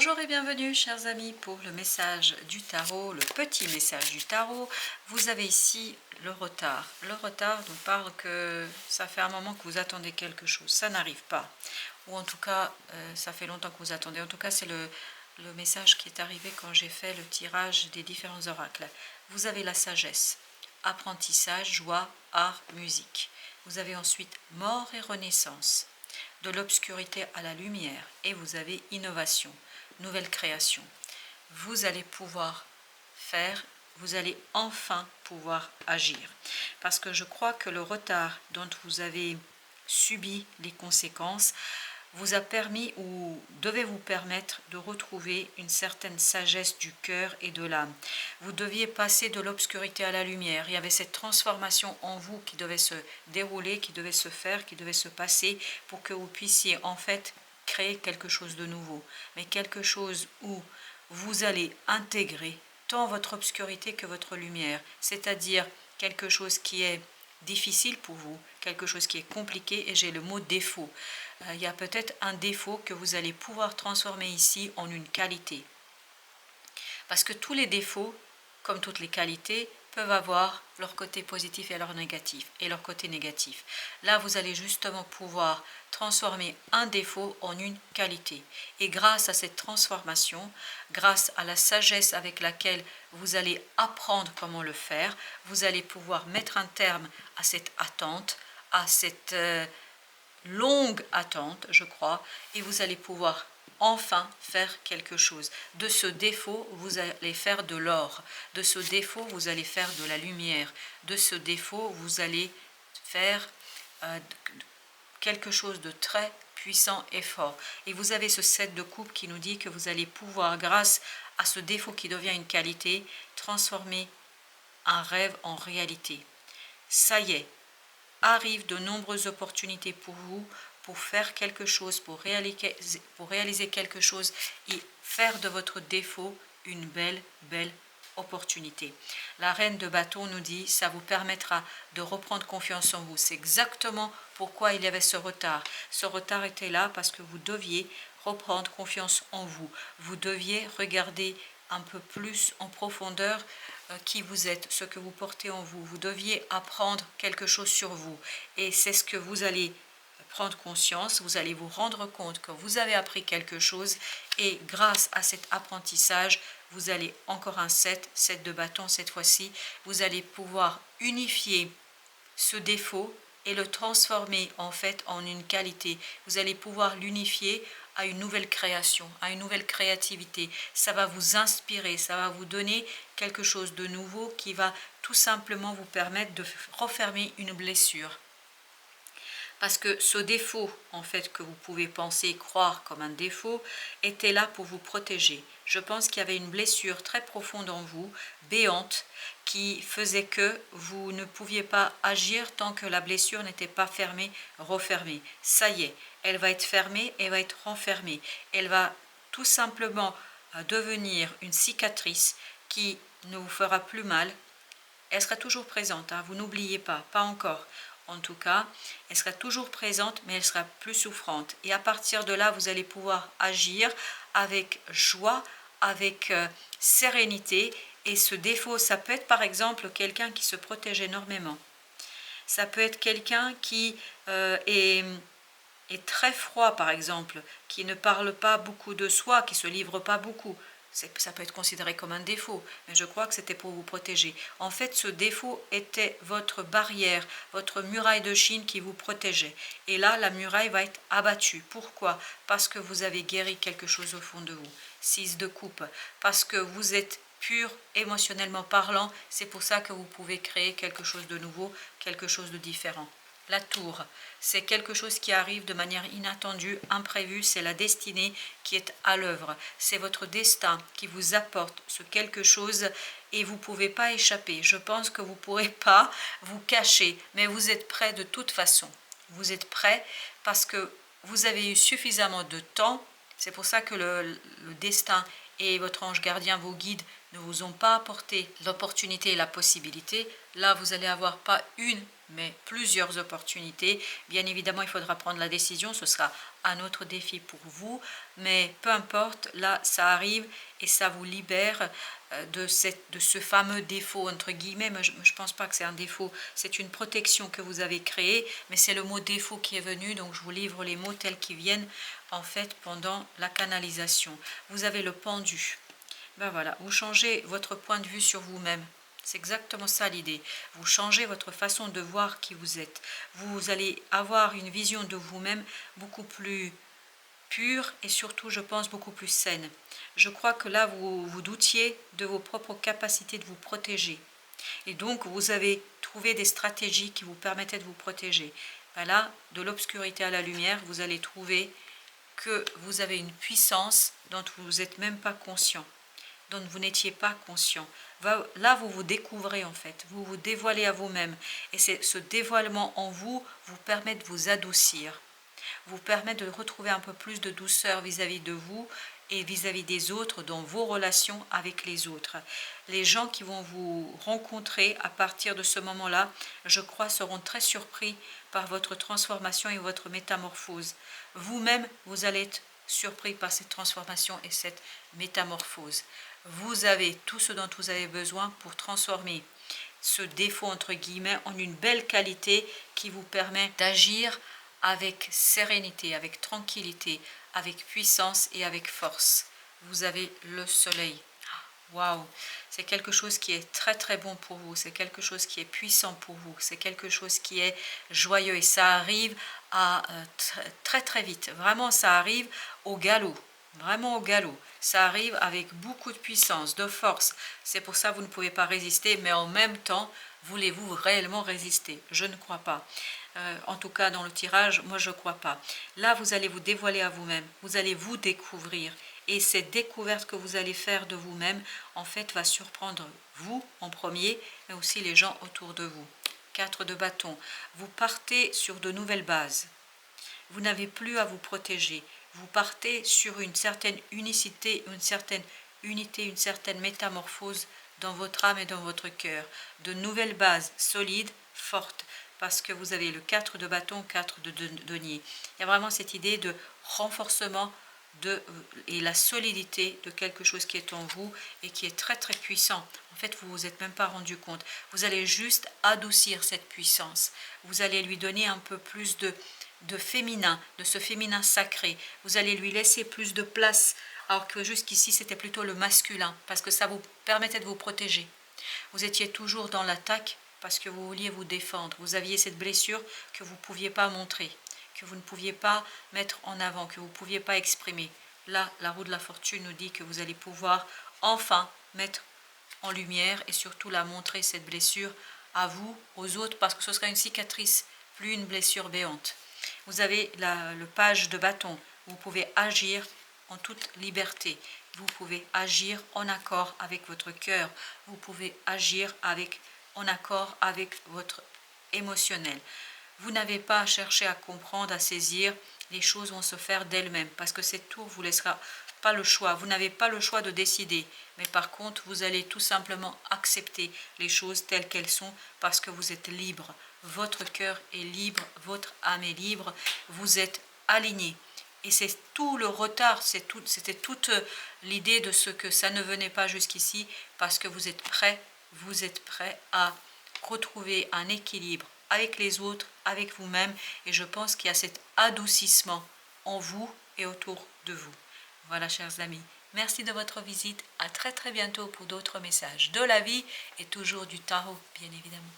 Bonjour et bienvenue chers amis pour le message du tarot, le petit message du tarot. Vous avez ici le retard. Le retard nous parle que ça fait un moment que vous attendez quelque chose, ça n'arrive pas. Ou en tout cas, ça fait longtemps que vous attendez. En tout cas, c'est le message qui est arrivé quand j'ai fait le tirage des différents oracles. Vous avez la sagesse, apprentissage, joie, art, musique. Vous avez ensuite mort et renaissance, de l'obscurité à la lumière, et vous avez innovation, nouvelle création. Vous allez pouvoir faire, vous allez enfin pouvoir agir. Parce que je crois que le retard dont vous avez subi les conséquences vous a permis ou devait vous permettre de retrouver une certaine sagesse du cœur et de l'âme. Vous deviez passer de l'obscurité à la lumière. Il y avait cette transformation en vous qui devait se dérouler, qui devait se faire, qui devait se passer pour que vous puissiez en fait créer quelque chose de nouveau. Mais quelque chose où vous allez intégrer tant votre obscurité que votre lumière. C'est-à-dire quelque chose qui est difficile pour vous, quelque chose qui est compliqué, et j'ai le mot défaut. Il y a peut-être un défaut que vous allez pouvoir transformer ici en une qualité. Parce que tous les défauts, comme toutes les qualités, peuvent avoir leur côté positif et leur négatif, et leur côté négatif. Là, vous allez justement pouvoir transformer un défaut en une qualité. Et grâce à cette transformation, grâce à la sagesse avec laquelle vous allez apprendre comment le faire, vous allez pouvoir mettre un terme à cette attente, à cette longue attente, je crois, et vous allez pouvoir enfin faire quelque chose. De ce défaut, vous allez faire de l'or. De ce défaut, vous allez faire de la lumière. De ce défaut, vous allez faire quelque chose de très puissant et fort. Et vous avez ce 7 de coupe qui nous dit que vous allez pouvoir, grâce à ce défaut qui devient une qualité, transformer un rêve en réalité. Ça y est, arrivent de nombreuses opportunités pour vous, pour faire quelque chose, pour réaliser quelque chose et faire de votre défaut une belle opportunité. La reine de bâton nous dit, ça vous permettra de reprendre confiance en vous. C'est exactement pourquoi il y avait ce retard. Ce retard était là parce que vous deviez reprendre confiance en vous. Vous deviez regarder un peu plus en profondeur qui vous êtes, ce que vous portez en vous. Vous deviez apprendre quelque chose sur vous. Et c'est ce que vous allez prendre conscience, vous allez vous rendre compte que vous avez appris quelque chose, et grâce à cet apprentissage, vous allez encore un 7 de bâton cette fois-ci, vous allez pouvoir unifier ce défaut et le transformer en fait en une qualité. Vous allez pouvoir l'unifier à une nouvelle création, à une nouvelle créativité. Ça va vous inspirer, ça va vous donner quelque chose de nouveau qui va tout simplement vous permettre de refermer une blessure. Parce que ce défaut, en fait, que vous pouvez penser et croire comme un défaut, était là pour vous protéger. Je pense qu'il y avait une blessure très profonde en vous, béante, qui faisait que vous ne pouviez pas agir tant que la blessure n'était pas fermée, refermée. Ça y est, elle va être fermée, elle va être renfermée. Elle va tout simplement devenir une cicatrice qui ne vous fera plus mal. Elle sera toujours présente, hein, vous n'oubliez pas, pas encore. En tout cas, elle sera toujours présente, mais elle sera plus souffrante. Et à partir de là, vous allez pouvoir agir avec joie, avec sérénité. Et ce défaut, ça peut être par exemple quelqu'un qui se protège énormément. Ça peut être quelqu'un qui est très froid, par exemple, qui ne parle pas beaucoup de soi, qui ne se livre pas beaucoup. Ça peut être considéré comme un défaut, mais je crois que c'était pour vous protéger. En fait, ce défaut était votre barrière, votre muraille de Chine qui vous protégeait. Et là, la muraille va être abattue. Pourquoi? Parce que vous avez guéri quelque chose au fond de vous. 6 de coupe. Parce que vous êtes pur émotionnellement parlant. C'est pour ça que vous pouvez créer quelque chose de nouveau, quelque chose de différent. La tour, c'est quelque chose qui arrive de manière inattendue, imprévue, c'est la destinée qui est à l'œuvre. C'est votre destin qui vous apporte ce quelque chose et vous ne pouvez pas échapper. Je pense que vous ne pourrez pas vous cacher, mais vous êtes prêt de toute façon. Vous êtes prêt parce que vous avez eu suffisamment de temps. C'est pour ça que le destin et votre ange gardien, vos guides, ne vous ont pas apporté l'opportunité et la possibilité. Là, vous allez avoir pas une, mais plusieurs opportunités. Bien évidemment, il faudra prendre la décision, ce sera un autre défi pour vous, mais peu importe, là, ça arrive et ça vous libère de ce fameux défaut, entre guillemets, mais je ne pense pas que c'est un défaut, c'est une protection que vous avez créée, mais c'est le mot défaut qui est venu, donc je vous livre les mots tels qu'ils viennent, en fait, pendant la canalisation. Vous avez le pendu. Ben voilà, vous changez votre point de vue sur vous-même. C'est exactement ça l'idée. Vous changez votre façon de voir qui vous êtes. Vous allez avoir une vision de vous-même beaucoup plus pure et surtout, je pense, beaucoup plus saine. Je crois que là, vous doutiez de vos propres capacités de vous protéger. Et donc, vous avez trouvé des stratégies qui vous permettaient de vous protéger. Ben là, de l'obscurité à la lumière, vous allez trouver que vous avez une puissance dont vous n'êtes même pas conscient, dont vous n'étiez pas conscient. Là, vous vous découvrez en fait, vous vous dévoilez à vous-même. Et c'est ce dévoilement en vous vous permet de vous adoucir, vous permet de retrouver un peu plus de douceur vis-à-vis de vous et vis-à-vis des autres dans vos relations avec les autres. Les gens qui vont vous rencontrer à partir de ce moment-là, je crois, seront très surpris par votre transformation et votre métamorphose. Vous-même, vous allez être surpris par cette transformation et cette métamorphose. Vous avez tout ce dont vous avez besoin pour transformer ce défaut, entre guillemets, en une belle qualité qui vous permet d'agir avec sérénité, avec tranquillité, avec puissance et avec force. Vous avez le soleil. Waouh, c'est quelque chose qui est très très bon pour vous, c'est quelque chose qui est puissant pour vous, c'est quelque chose qui est joyeux et ça arrive à très très vite. Vraiment, ça arrive au galop, vraiment au galop. Ça arrive avec beaucoup de puissance, de force. C'est pour ça que vous ne pouvez pas résister, mais en même temps, voulez-vous réellement résister? Je ne crois pas. En tout cas, dans le tirage, moi je ne crois pas. Là, vous allez vous dévoiler à vous-même, vous allez vous découvrir. Et cette découverte que vous allez faire de vous-même, en fait, va surprendre vous en premier, mais aussi les gens autour de vous. 4 de bâton. Vous partez sur de nouvelles bases. Vous n'avez plus à vous protéger. Vous partez sur une certaine unicité, une certaine unité, une certaine métamorphose dans votre âme et dans votre cœur. De nouvelles bases solides, fortes, parce que vous avez le 4 de bâton, 4 de denier. Il y a vraiment cette idée de renforcement et la solidité de quelque chose qui est en vous et qui est très très puissant. En fait, vous vous êtes même pas rendu compte. Vous allez juste adoucir cette puissance. Vous allez lui donner un peu plus de féminin, de ce féminin sacré. Vous allez lui laisser plus de place, alors que jusqu'ici c'était plutôt le masculin, parce que ça vous permettait de vous protéger. Vous étiez toujours dans l'attaque parce que vous vouliez vous défendre. Vous aviez cette blessure que vous ne pouviez pas montrer, que vous ne pouviez pas mettre en avant, que vous ne pouviez pas exprimer. Là, la roue de la fortune nous dit que vous allez pouvoir enfin mettre en lumière et surtout la montrer, cette blessure, à vous, aux autres, parce que ce sera une cicatrice, plus une blessure béante. Vous avez le page de bâton. Vous pouvez agir en toute liberté. Vous pouvez agir en accord avec votre cœur. Vous pouvez agir en accord avec votre émotionnel. Vous n'avez pas à chercher à comprendre, à saisir. Les choses vont se faire d'elles-mêmes parce que cette tour vous laissera pas le choix. Vous n'avez pas le choix de décider. Mais par contre, vous allez tout simplement accepter les choses telles qu'elles sont parce que vous êtes libre. Votre cœur est libre, votre âme est libre. Vous êtes aligné. Et c'est tout le retard, c'était toute l'idée de ce que ça ne venait pas jusqu'ici parce que vous êtes prêt à retrouver un équilibre avec les autres, avec vous-même. Et je pense qu'il y a cet adoucissement en vous et autour de vous. Voilà, chers amis. Merci de votre visite. À très très bientôt pour d'autres messages de la vie et toujours du tarot, bien évidemment.